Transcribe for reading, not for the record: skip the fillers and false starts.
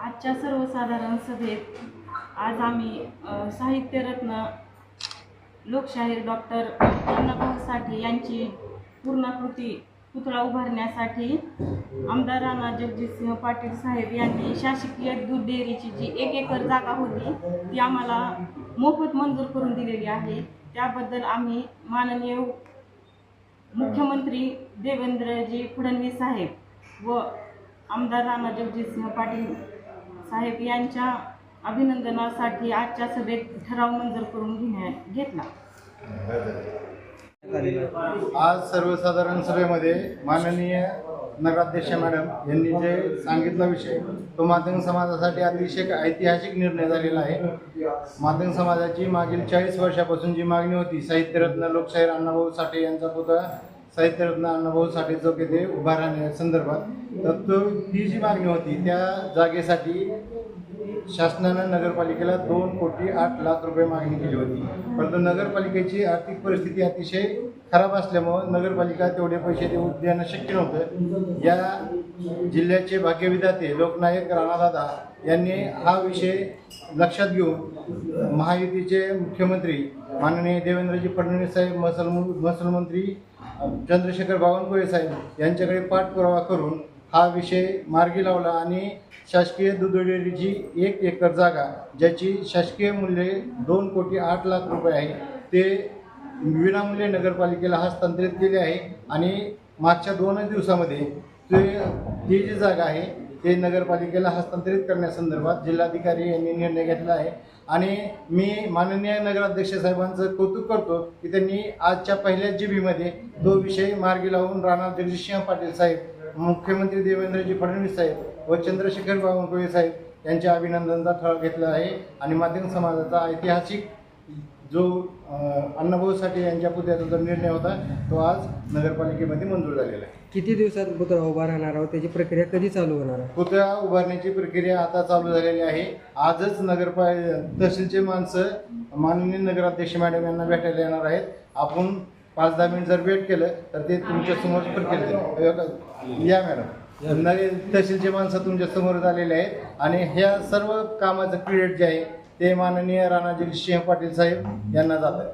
आजच्या सर्वसाधारण सभेत आज आम्ही साहित्यरत्न लोकशाहीर डॉक्टर अण्णाभाऊ साठे यांची पूर्णाकृती पुतळा उभारण्यासाठी आमदार राणा जगजितसिंह पाटील साहेब यांनी शासकीय दूध डेअरीची जी 1 एकर जागा होती ती आम्हाला मोफत मंजूर करून दिलेली आहे। त्याबद्दल आम्ही माननीय मुख्यमंत्री देवेंद्रजी फडणवीस साहेब व आमदार राणा जगजितसिंह पाटील साहेब यांच्या अभिनंदनासाठी आजच्या सभेत ठराव मंजूर करून घेतला। आज सर्वसाधारण सभेमध्ये माननीय नगराध्यक्ष मॅडम यांनी जे सांगितला विषय तो माध्यम समाजासाठी अतिशय ऐतिहासिक निर्णय झालेला आहे। माध्यम समाजाची मागील 40 वर्षापासून जी मागणी होती साहित्यरत्न लोकशाहीर अण्णाभाऊ साठे यांचा पुतळा साहित्यरत्न अण्णाभाऊ साठे चौक येथे उभा राहण्यासंदर्भात तर ती जी मागणी होती त्या जागेसाठी शासनानं नगरपालिकेला 2,08,00,000 रुपये मागणी केली होती, परंतु नगरपालिकेची आर्थिक परिस्थिती अतिशय खराब असल्यामुळं नगरपालिका तेवढे पैसे देणं शक्य नव्हतं। या जिल्ह्याचे भाग्यविधाते लोकनायक राणादादा यांनी हा विषय लक्षात घेऊन महायुतीचे मुख्यमंत्री माननीय देवेंद्रजी फडणवीस साहेब, महसूल मंत्री चंद्रशेखर बावनकुळे साहेब यांच्याकडे पाठपुरावा करून हा विषय मार्गी लावला आणि शासकीय दूध डेअरीची 1 एकर जागा ज्याची शासकीय मूल्य 2,08,00,000 रुपये आहे ते विनामूल्य नगरपालिकेला हस्तांतरित केले आहे आणि मागच्या 2 दिवसामध्ये ती जी जागा आहे ते नगरपालिकेला हस्तांतरित करण्यासंदर्भात जिल्हाधिकारी यांनी निर्णय घेतला आहे। आणि मी माननीय नगराध्यक्ष साहेबांचं कौतुक करतो की त्यांनी आजच्या पहिल्याच जीबीमध्ये तो विषय मार्गी लावून राणा जगजितसिंह पाटील साहेब, मुख्यमंत्री देवेंद्रजी फडणवीस साहेब व चंद्रशेखर बावनकुळे साहेब यांच्या अभिनंदनाचा ठराव घेतला आहे आणि माध्यम समाजाचा ऐतिहासिक जो अण्णाभाऊ साठे यांच्या पुतळ्याचा जो निर्णय होता तो आज नगरपालिकेमध्ये मंजूर झालेला आहे। किती दिवसात पुतळा उभा राहणार आहोत, त्याची प्रक्रिया कधी चालू होणार आहे? पुतळा उभारण्याची प्रक्रिया आता चालू झालेली आहे। आजच तहसीलचे माणसं माननीय नगराध्यक्ष मॅडम यांना भेटायला येणार आहेत। आपण 5-10 मिनिट जर वेट केलं तर ते तुमच्या समोर प्रक्रिया या मॅडम तहसीलचे माणसं तुमच्या समोर झालेले आहेत आणि ह्या सर्व कामाचं क्रेडिट जे आहे ते माननीय राणा जगजितसिंह पाटील साहेब यांना जात आहे।